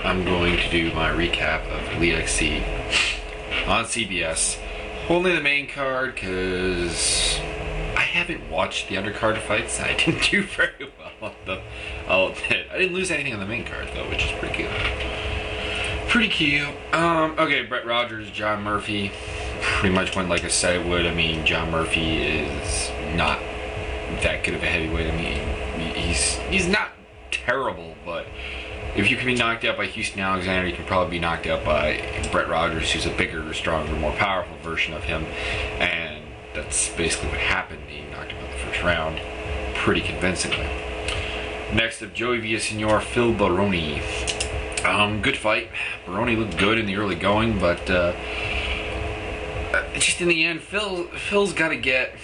I'm going to do my recap of Elite XC on CBS. Only the main card because I haven't watched the undercard fights. I didn't do very well on them. I'll admit. I didn't lose anything on the main card though, which is pretty cute. Pretty cute. Okay, Brett Rogers, John Murphy. Pretty much went like I said it would. I mean, John Murphy is not that good of a heavyweight. I mean, he's not terrible, but if you can be knocked out by Houston Alexander, you can probably be knocked out by Brett Rogers, who's a bigger, stronger, more powerful version of him. And that's basically what happened. He knocked him out the first round pretty convincingly. Next up, Joey Villasenor, Phil Baroni. Good fight. Baroni looked good in the early going, but just in the end, Phil's got to get...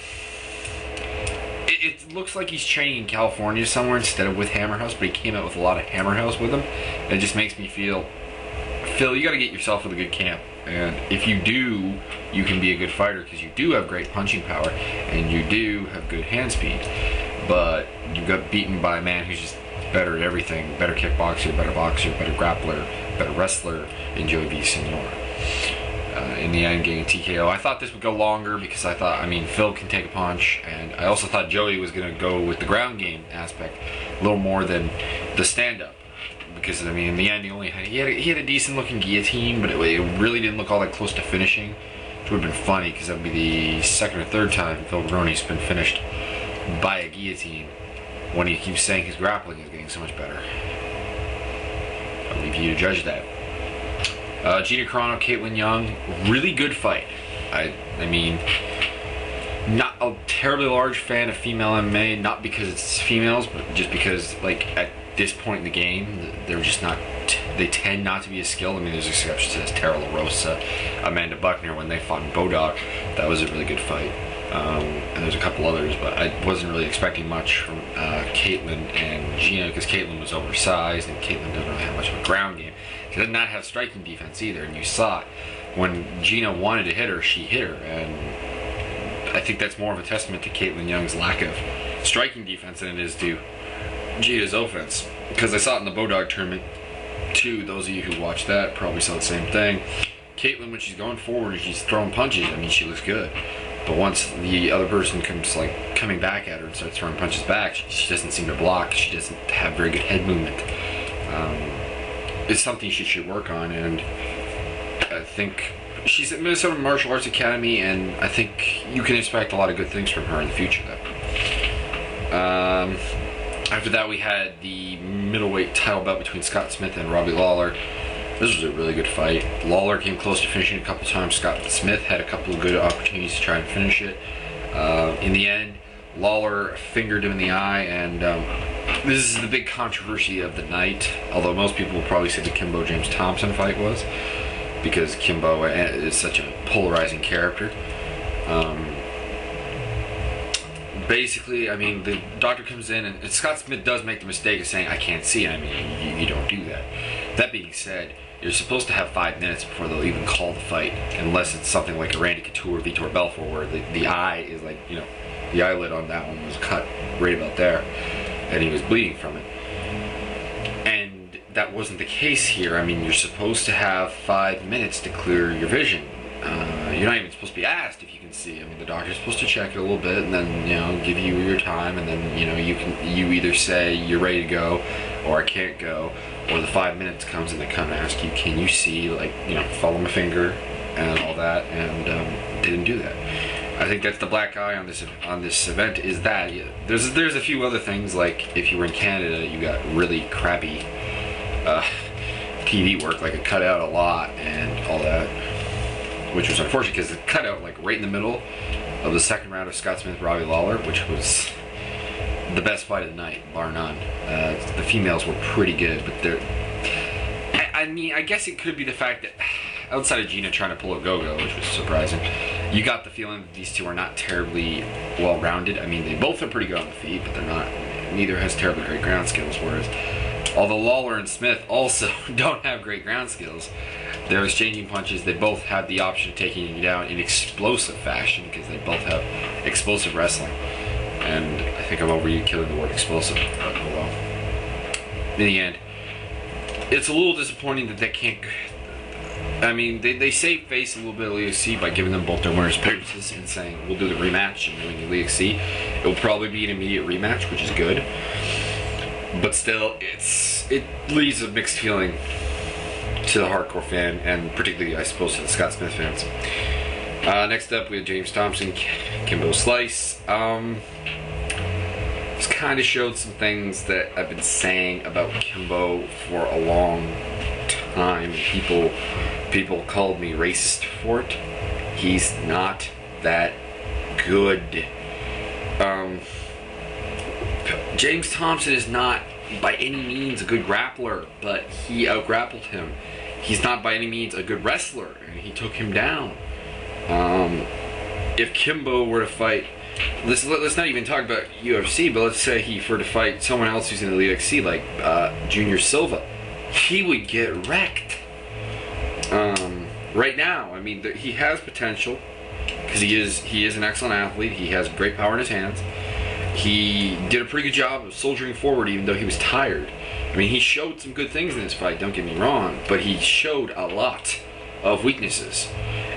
It looks like he's training in California somewhere instead of with Hammerhouse, but he came out with a lot of Hammerhouse with him. And it just makes me feel, Phil, you got to get yourself with a good camp. And if you do, you can be a good fighter because you do have great punching power and you do have good hand speed. But you got beaten by a man who's just better at everything. Better kickboxer, better grappler, better wrestler in Joey Villasenor. In the end, getting TKO. I thought this would go longer because I thought, I mean, Phil can take a punch, and I also thought Joey was going to go with the ground game aspect a little more than the stand-up. Because, I mean, in the end, he had a decent looking guillotine, but it really didn't look all that close to finishing, which would have been funny because that would be the second or third time Phil Baroni's been finished by a guillotine when he keeps saying his grappling is getting so much better. I'll leave you to judge that. Gina Carano, Caitlin Young, really good fight. I mean, not a terribly large fan of female MMA, not because it's females, but just because, like, at this point in the game, they're just not, they tend not to be as skilled. I mean, there's exceptions to this, Tara LaRosa, Amanda Buckner, when they fought in Bodog, that was a really good fight. And there's a couple others, but I wasn't really expecting much from Caitlin and Gina because Caitlin was oversized and Caitlin doesn't really have much of a ground game. She does not have striking defense either, and you saw it. When Gina wanted to hit her, she hit her, and I think that's more of a testament to Caitlin Young's lack of striking defense than it is to Gina's offense. Because I saw it in the Bodog tournament too. Those of you who watched that probably saw the same thing. Caitlin, when she's going forward and she's throwing punches, I mean, she looks good. But once the other person comes, like, coming back at her and starts throwing punches back, she doesn't seem to block. She doesn't have very good head movement. It's something she should work on, and I think she's at Minnesota Martial Arts Academy, and I think you can expect a lot of good things from her in the future, though. After that, we had the middleweight title bout between Scott Smith and Robbie Lawler. This was a really good fight. Lawler came close to finishing a couple times. Scott Smith had a couple of good opportunities to try and finish it. In the end, Lawler fingered him in the eye, and this is the big controversy of the night, although most people will probably say the Kimbo James Thompson fight was, because Kimbo is such a polarizing character. Basically, I mean, the doctor comes in, and Scott Smith does make the mistake of saying, I can't see. I mean, you don't do that. That being said, you're supposed to have 5 minutes before they'll even call the fight, unless it's something like a Randy Couture or Vitor Belfort, where the eye is like, you know, the eyelid on that one was cut right about there, and he was bleeding from it. And that wasn't the case here. I mean, you're supposed to have 5 minutes to clear your vision. You're not even supposed to be asked if you can see. I mean, the doctor's supposed to check it a little bit and then, you know, give you your time, and then, you know, you either say you're ready to go or I can't go, or the 5 minutes comes and they come and ask you, can you see, like, you know, follow my finger and all that, and they didn't do that. I think that's the black eye on this event, is that there's a few other things, like if you were in Canada, you got really crappy TV work, like it cut out a lot and all that, which was unfortunate because it cut out like right in the middle of the second round of Scott Smith Robbie Lawler, which was the best fight of the night, bar none. The females were pretty good, but I mean, I guess it could be the fact that outside of Gina trying to pull a go-go, which was surprising, you got the feeling that these two are not terribly well-rounded. I mean, they both are pretty good on the feet, but they're not. Neither has terribly great ground skills, whereas although Lawler and Smith also don't have great ground skills, they're exchanging punches. They both have the option of taking you down in explosive fashion because they both have explosive wrestling. And I think I'm over you killing the word explosive, but oh well. In the end, it's a little disappointing that they can't. I mean, they saved face a little bit of LEXC by giving them both their winners' appearances and saying we'll do the rematch and doing the LEXC. It will probably be an immediate rematch, which is good. But still, it leaves a mixed feeling to the hardcore fan, and particularly, I suppose, to the Scott Smith fans. Next up, we have James Thompson, Kimbo Slice. This kind of showed some things that I've been saying about Kimbo for a long time. People called me racist for it. He's not that good. James Thompson is not by any means a good grappler, but he out-grappled him. He's not by any means a good wrestler, and he took him down. If Kimbo were to fight, let's not even talk about UFC, but let's say he were to fight someone else who's in the LEXC, like Junior Silva, he would get wrecked. Right now, I mean, he has potential because he is an excellent athlete. He has great power in his hands. He did a pretty good job of soldiering forward, even though he was tired. I mean, he showed some good things in this fight. Don't get me wrong, but he showed a lot of weaknesses.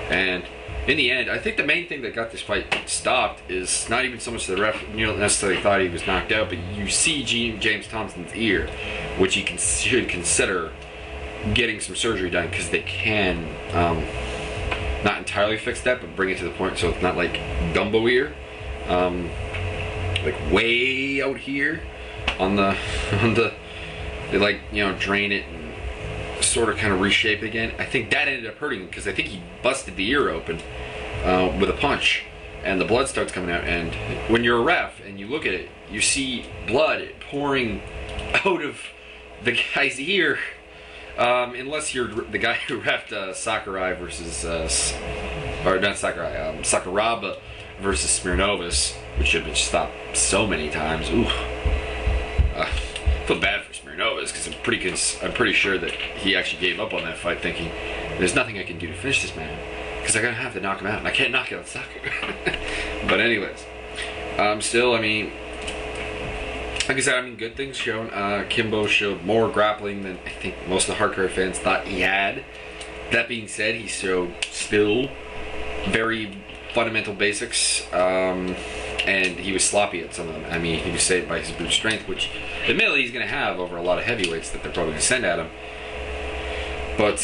And in the end, I think the main thing that got this fight stopped is not even so much the ref necessarily thought he was knocked out, but you see James Thompson's ear, which he should consider getting some surgery done, because they can not entirely fix that, but bring it to the point so it's not like gumbo ear, like way out here on the they, like, you know, drain it and sort of kind of reshape it again. I think that ended up hurting him, because I think he busted the ear open with a punch, and the blood starts coming out. And when you're a ref and you look at it, you see blood pouring out of the guy's ear. Unless you're the guy who refed Sakurai versus, or not Sakurai, Sakuraba versus Smirnovas, which have been stopped so many times. Ooh, I feel bad for Smirnovas, because I'm pretty sure that he actually gave up on that fight, thinking there's nothing I can do to finish this man, because I'm gonna have to knock him out, and I can't knock out Sakurai. But anyways, still, I mean, like I said, I mean, good things shown. Kimbo showed more grappling than I think most of the hardcore fans thought he had. That being said, he showed still very fundamental basics, and he was sloppy at some of them. I mean, he was saved by his brute strength, which admittedly he's going to have over a lot of heavyweights that they're probably going to send at him. But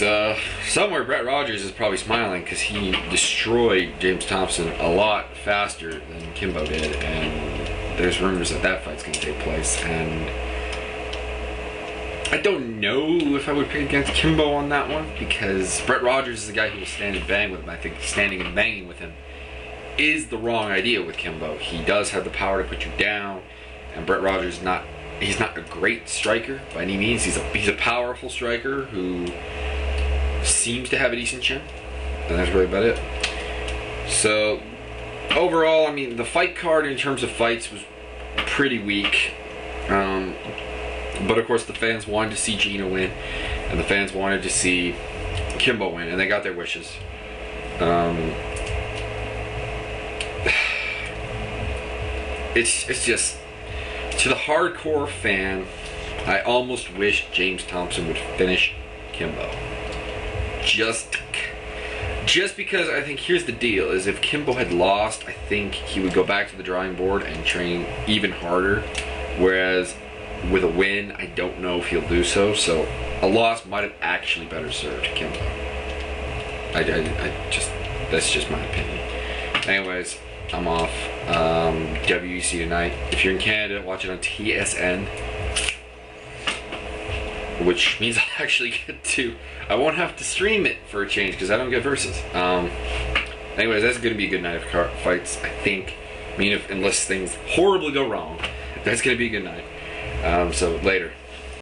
somewhere Brett Rogers is probably smiling, because he destroyed James Thompson a lot faster than Kimbo did, and there's rumors that fight's going to take place, and I don't know if I would pick against Kimbo on that one, because Brett Rogers is the guy who will stand and bang with him. I think standing and banging with him is the wrong idea with Kimbo. He does have the power to put you down, and Brett Rogers he's not a great striker by any means. He's a powerful striker who seems to have a decent chin, and that's really about it. So overall, I mean, the fight card in terms of fights was pretty weak. But of course, the fans wanted to see Gina win, and the fans wanted to see Kimbo win, and they got their wishes. It's just, to the hardcore fan, I almost wish James Thompson would finish Kimbo. Just because I think, here's the deal, is if Kimbo had lost, I think he would go back to the drawing board and train even harder, whereas with a win, I don't know if he'll do so. So a loss might have actually better served Kimbo. That's just my opinion. Anyways, I'm off. WEC tonight. If you're in Canada, watch it on TSN, which means I'll actually I won't have to stream it for a change, because I don't get versus. Anyways, that's going to be a good night of fights, I think. I mean, unless things horribly go wrong, that's going to be a good night. So later.